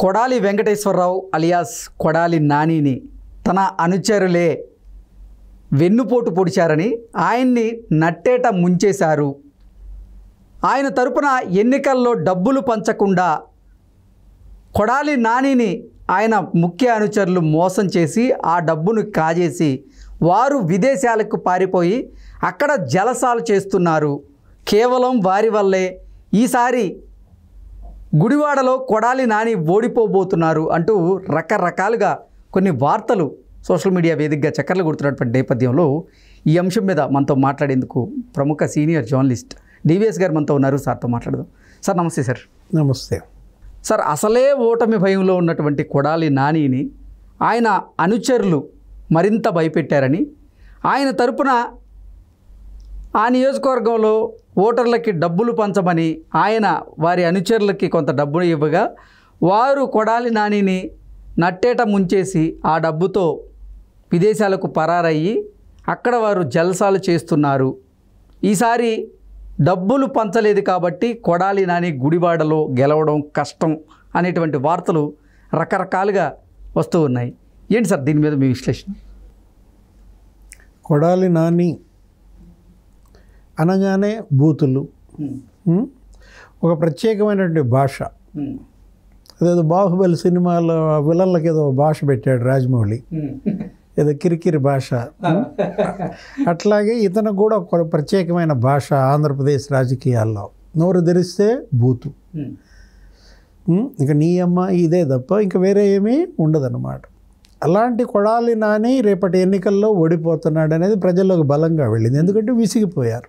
Kodali Venkateswararao alias Kodali నానిని తన అనుచరులే వెన్నుపోటు పొడిచారని ఆయన్ని నట్టేట ముంచేశారు. ఆయన తరపున ఎన్నికల్లో డబ్బులు పంచకుండా కొడాలి నానిని ఆయన ముఖ్య అనుచరులు మోసం చేసి ఆ డబ్బును కాజేసి వారు విదేశాలకు పారిపోయి అక్కడ జలసాలు చేస్తున్నారు. కేవలం వారి వల్లే ఈసారి గుడివాడలో కొడాలి నాని ఓడిపోబోతున్నారు అంటూ రకరకాలుగా కొన్ని వార్తలు సోషల్ మీడియా వేదికగా చక్కర్లు కొడుతున్నటువంటి నేపథ్యంలో ఈ అంశం మీద మనతో మాట్లాడేందుకు ప్రముఖ సీనియర్ జర్నలిస్ట్ డివిఎస్ గారు మనతో ఉన్నారు. సార్తో మాట్లాడదాం. సార్ నమస్తే. సార్ నమస్తే. సార్, అసలే ఓటమి భయంలో ఉన్నటువంటి కొడాలి నానిని ఆయన అనుచరులు మరింత భయపెట్టారని, ఆయన తరపున ఆ నియోజకవర్గంలో ఓటర్లకి డబ్బులు పంచమని ఆయన వారి అనుచరులకి కొంత డబ్బులు ఇవ్వగా వారు కొడాలి నానిని నట్టేట ముంచేసి ఆ డబ్బుతో విదేశాలకు పరారయ్యి అక్కడ వారు జల్సాలు చేస్తున్నారు. ఈసారి డబ్బులు పంచలేదు కాబట్టి కొడాలి నాని గుడివాడలో గెలవడం కష్టం అనేటువంటి వార్తలు రకరకాలుగా వస్తూ ఉన్నాయి. ఏంటి సార్ దీని మీద మీ విశ్లేషణ? కొడాలి నాని అనగానే బూతులు, ఒక ప్రత్యేకమైనటువంటి భాష. అదేదో బాహుబలి సినిమాలో విలన్లకి ఏదో భాష పెట్టాడు రాజమౌళి, ఏదో కిరికిరి భాష. అట్లాగే ఇతను కూడా ఒక ప్రత్యేకమైన భాష ఆంధ్రప్రదేశ్ రాజకీయాల్లో. నోరు తెరిస్తే బూతు, ఇంకా నీ అమ్మ ఇదే తప్ప ఇంకా వేరే ఏమీ ఉండదన్నమాట. అలాంటి కొడాలి నాని రేపటి ఎన్నికల్లో ఓడిపోతున్నాడు అనేది ప్రజల్లోకి బలంగా వెళ్ళింది. ఎందుకంటే విసిగిపోయారు.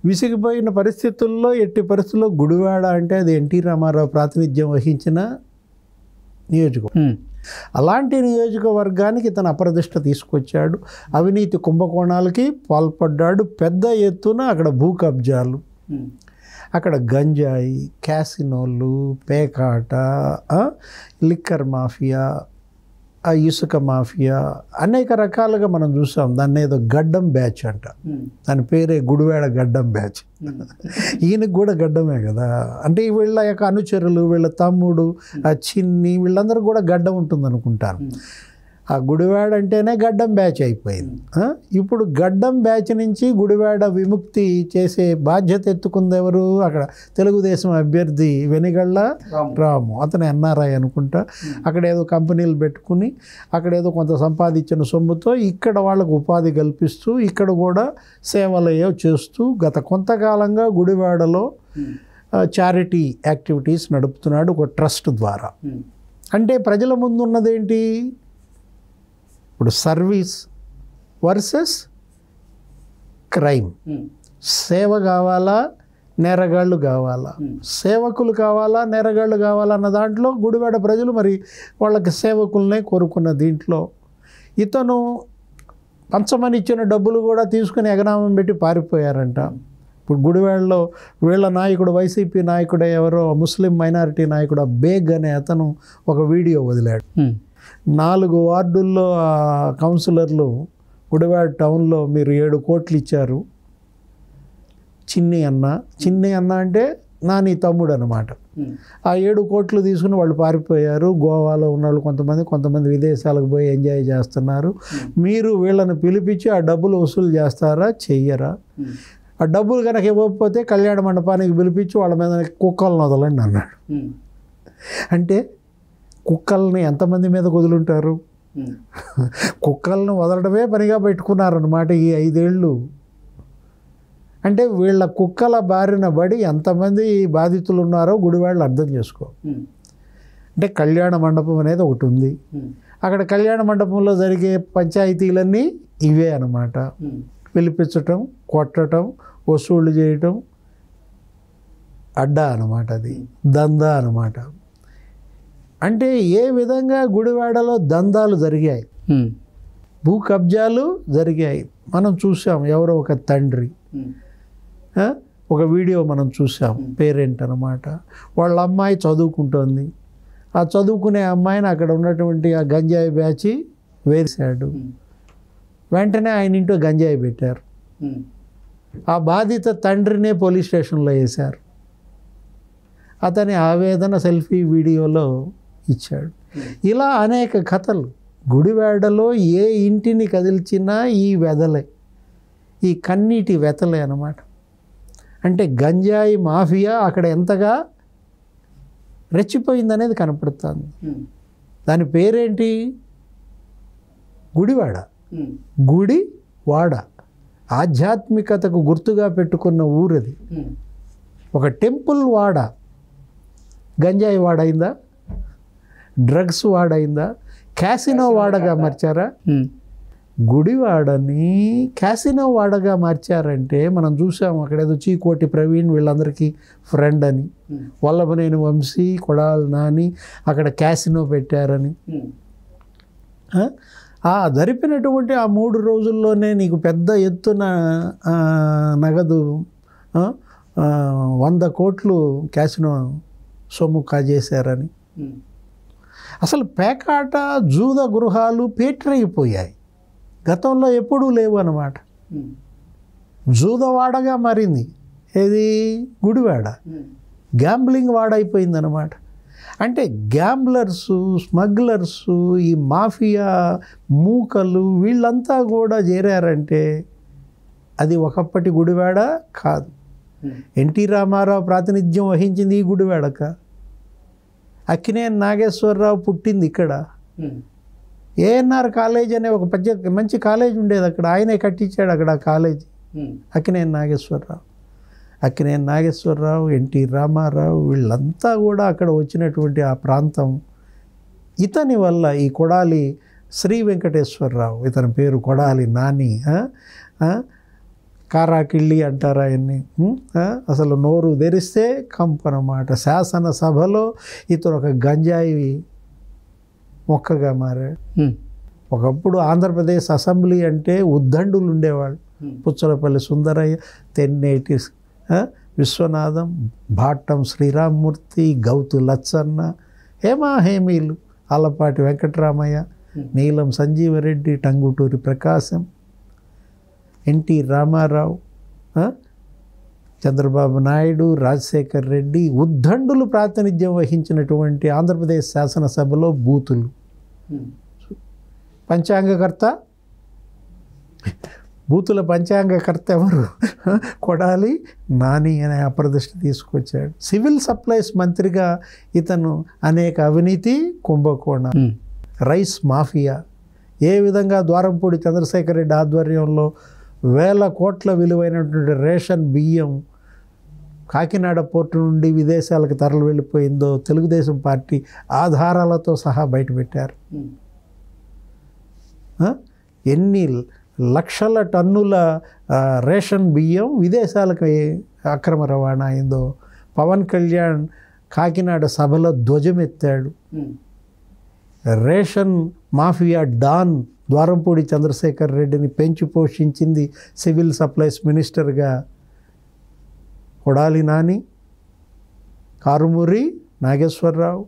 విసిగిపోయిన పరిస్థితుల్లో ఎట్టి పరిస్థితుల్లో గుడివాడ అంటే అది ఎన్టీ రామారావు ప్రాతినిధ్యం వహించిన నియోజకవర్గం. అలాంటి నియోజకవర్గానికి తన అప్రదిష్ట తీసుకొచ్చాడు. అవినీతి కుంభకోణాలకి పాల్పడ్డాడు. పెద్ద ఎత్తున అక్కడ భూ కబ్జాలు, అక్కడ గంజాయి, క్యాసినోలు, పేకాట, లిక్కర్ మాఫియా, ఆ ఇసుక మాఫియా, అనేక రకాలుగా మనం చూసాం. దాన్ని ఏదో గడ్డం బ్యాచ్ అంట, దాని పేరే గుడివాడ గడ్డం బ్యాచ్. ఈయనకు కూడా గడ్డమే కదా. అంటే వీళ్ళ యొక్క అనుచరులు, వీళ్ళ తమ్ముడు, ఆ చిన్ని, వీళ్ళందరూ కూడా గడ్డం ఉంటుంది అనుకుంటారు. ఆ గుడివాడ అంటేనే గడ్డం బ్యాచ్ అయిపోయింది. ఇప్పుడు గడ్డం బ్యాచ్ నుంచి గుడివాడ విముక్తి చేసే బాధ్యత ఎత్తుకుంది ఎవరు? అక్కడ తెలుగుదేశం అభ్యర్థి వెనిగళ్ళ రాము. అతను ఎన్ఆర్ఐ అనుకుంటా. అక్కడ ఏదో కంపెనీలు పెట్టుకుని అక్కడేదో కొంత సంపాదించిన సొమ్ముతో ఇక్కడ వాళ్ళకు ఉపాధి కల్పిస్తూ ఇక్కడ కూడా సేవలు చేస్తూ గత కొంతకాలంగా గుడివాడలో చారిటీ యాక్టివిటీస్ నడుపుతున్నాడు ఒక ట్రస్ట్ ద్వారా. అంటే ప్రజల ముందు ఉన్నదేంటి? ఇప్పుడు సర్వీస్ వర్సెస్ క్రైమ్. సేవ కావాలా, నేరగాళ్ళు కావాలా? సేవకులు కావాలా, నేరగాళ్ళు కావాలా అన్న దాంట్లో గుడివాడ ప్రజలు మరి వాళ్ళకి సేవకులనే కోరుకున్న దీంట్లో ఇతను పంచమని ఇచ్చిన డబ్బులు కూడా తీసుకుని ఎగనామం పెట్టి పారిపోయారంట. ఇప్పుడు గుడివాడలో వీళ్ళ నాయకుడు, వైసీపీ నాయకుడు ఎవరో ముస్లిం మైనారిటీ నాయకుడు బేగ్ అనే అతను ఒక వీడియో వదిలాడు. 4 వార్డుల్లో కౌన్సిలర్లు గుడివాడ టౌన్లో మీరు 7 కోట్లు ఇచ్చారు. చిన్ని అన్న అంటే నాని తమ్ముడు అనమాట. ఆ 7 కోట్లు తీసుకుని వాళ్ళు పారిపోయారు. గోవాలో ఉన్న వాళ్ళు కొంతమంది విదేశాలకు పోయి ఎంజాయ్ చేస్తున్నారు. మీరు వీళ్ళని పిలిపించి ఆ డబ్బులు వసూలు చేస్తారా, చెయ్యరా? ఆ డబ్బులు కనుక ఇవ్వకపోతే కళ్యాణ మండపానికి పిలిపించి వాళ్ళ మీద కుక్కలను వదలండి అన్నాడు. అంటే కుక్కల్ని ఎంతమంది మీద వదులుంటారు? కుక్కలను వదలడమే పనిగా పెట్టుకున్నారన్నమాట ఈ 5 ఏళ్ళు. అంటే వీళ్ళ కుక్కల బారిన పడి ఎంతమంది బాధితులు ఉన్నారో గుడివాళ్ళు అర్థం చేసుకో. అంటే కళ్యాణ మండపం అనేది ఒకటి ఉంది. అక్కడ కళ్యాణ మండపంలో జరిగే పంచాయతీలన్నీ ఇవే అన్నమాట. పిలిపించటం, కొట్టడం, వసూళ్ళు చేయటం, అడ్డా అన్నమాట. అది దందా అన్నమాట. అంటే ఏ విధంగా గుడివాడలో దందాలు జరిగాయి, భూ కబ్జాలు జరిగాయి మనం చూసాం. ఎవరో ఒక తండ్రి, ఒక వీడియో మనం చూసాం. పేరెంట్ అన్నమాట. వాళ్ళ అమ్మాయి చదువుకుంటోంది. ఆ చదువుకునే అమ్మాయిని అక్కడ ఉన్నటువంటి ఆ గంజాయి బ్యాచి వేశాడు. వెంటనే ఆయన ఇంట్లో గంజాయి పెట్టారు. ఆ బాధిత తండ్రినే పోలీస్ స్టేషన్లో వేశారు. అతని ఆవేదన సెల్ఫీ వీడియోలో ఇచ్చాడు. ఇలా అనేక కథలు. గుడివాడలో ఏ ఇంటిని కదిల్చినా ఈ వెదలే, ఈ కన్నీటి వెతలే అన్నమాట. అంటే గంజాయి మాఫియా అక్కడ ఎంతగా రెచ్చిపోయిందనేది కనపడుతుంది. దాని పేరేంటి? గుడివాడ. గుడివాడ ఆధ్యాత్మికతకు గుర్తుగా పెట్టుకున్న ఊరది. ఒక టెంపుల్ వాడ. గంజాయి వాడైందా? డ్రగ్స్ వాడైందా? క్యాసినో వాడగా మార్చారా? గుడివాడని క్యాసినో వాడగా మార్చారంటే మనం చూసాం. అక్కడ ఏదో చీకోటి ప్రవీణ్ వీళ్ళందరికీ ఫ్రెండ్ అని, వల్లభనేని వంశీ, కొడాలి నాని అక్కడ క్యాసినో పెట్టారని. జరిపినటువంటి ఆ 3 రోజుల్లోనే నీకు పెద్ద ఎత్తున నగదు 100 కోట్లు క్యాసినో సొమ్ము కాజేశారని. అసలు పేకాట జూద గృహాలు పేటరైపోయాయి. గతంలో ఎప్పుడూ లేవు అన్నమాట. జూదవాడగా మారింది ఏది? గుడివాడ. గ్యాంబ్లింగ్ వాడైపోయిందన్నమాట. అంటే గ్యాంబ్లర్సు, స్మగ్లర్సు, ఈ మాఫియా మూకలు వీళ్ళంతా కూడా చేరారంటే అది ఒకప్పటి గుడివాడ కాదు. ఎన్టీ రామారావు ప్రాతినిధ్యం వహించింది ఈ గుడివాడక. అక్కినేని నాగేశ్వరరావు పుట్టింది ఇక్కడ. ఏఎన్ఆర్ కాలేజ్ అనే ఒక మంచి కాలేజ్ ఉండేది అక్కడ. ఆయనే కట్టించాడు అక్కడ కాలేజీ. అక్కినేని నాగేశ్వరరావు, ఎన్టీ రామారావు వీళ్ళంతా కూడా అక్కడ వచ్చినటువంటి ఆ ప్రాంతం. ఇతని వల్ల ఈ కొడాలి శ్రీ వెంకటేశ్వరరావు, ఇతని పేరు కొడాలి నాని, కారాకిళ్ళి అంటారు ఆయన్ని. అసలు నోరు తెరిస్తే కంపనమాట. శాసనసభలో ఇతను ఒక గంజాయి మొక్కగా మారాడు. ఒకప్పుడు ఆంధ్రప్రదేశ్ అసెంబ్లీ అంటే ఉద్దండులు ఉండేవాళ్ళు. పుచ్చలపల్లి సుందరయ్య, తెన్నేటి విశ్వనాథం, భాట్టం శ్రీరామ్మూర్తి, గౌతు లచ్చన్న, హేమీలు, ఆలపాటి వెంకటరామయ్య, నీలం సంజీవరెడ్డి, టంగుటూరి ప్రకాశం, ఎన్టీ రామారావు, చంద్రబాబు నాయుడు, రాజశేఖర్ రెడ్డి ఉద్దండులు ప్రాతినిధ్యం వహించినటువంటి ఆంధ్రప్రదేశ్ శాసనసభలో బూతులు. పంచాంగకర్త, బూతుల పంచాంగకర్త ఎవరు? కొడాలి నాని అనే అప్రదిష్ట తీసుకొచ్చాడు. సివిల్ సప్లైస్ మంత్రిగా ఇతను అనేక అవినీతి కుంభకోణం, రైస్ మాఫియా, ఏ విధంగా ద్వారంపూడి చంద్రశేఖర్ రెడ్డి ఆధ్వర్యంలో 1000 కోట్ల విలువైనటువంటి రేషన్ బియ్యం కాకినాడ పోర్టు నుండి విదేశాలకు తరలి వెళ్ళిపోయిందో తెలుగుదేశం పార్టీ ఆధారాలతో సహా బయటపెట్టారు. ఎన్ని లక్షల టన్నుల రేషన్ బియ్యం విదేశాలకు అక్రమ రవాణా అయిందో పవన్ కళ్యాణ్ కాకినాడ సభలో ధ్వజమెత్తాడు. Ration mafia don Dwarampudi Chandrasekhar రెడ్డిని పెంచి పోషించింది సివిల్ సప్లైస్ మినిస్టర్గా కొడాలి నాని, కారుమూరి నాగేశ్వరరావు.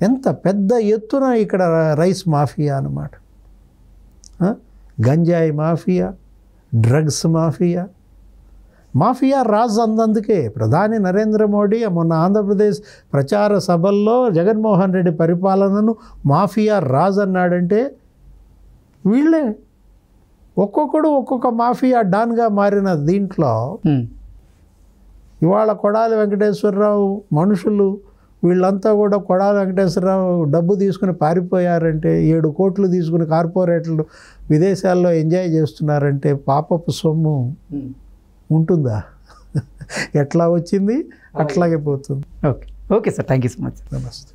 ఎంత పెద్ద ఎత్తున ఇక్కడ రైస్ మాఫియా అన్నమాట. గంజాయి మాఫియా, డ్రగ్స్ మాఫియా రాజు అందందుకే ప్రధాని నరేంద్ర మోడీ మొన్న ఆంధ్రప్రదేశ్ ప్రచార సభల్లో జగన్మోహన్ రెడ్డి పరిపాలనను మాఫియా రాజు అన్నాడంటే వీళ్ళే ఒక్కొక్కడు ఒక్కొక్క మాఫియా డాన్గా మారిన దీంట్లో ఇవాళ కొడాలి వెంకటేశ్వరరావు మనుషులు వీళ్ళంతా కూడా కొడాలి వెంకటేశ్వరరావు డబ్బు తీసుకుని పారిపోయారంటే 7 కోట్లు తీసుకుని కార్పొరేట్లు విదేశాల్లో ఎంజాయ్ చేస్తున్నారంటే పాపపు సొమ్ము ఉంటుందా? ఎట్లా వచ్చింది అట్లాగే పోతుంది. Okay sir, thank you so much. నమస్తే.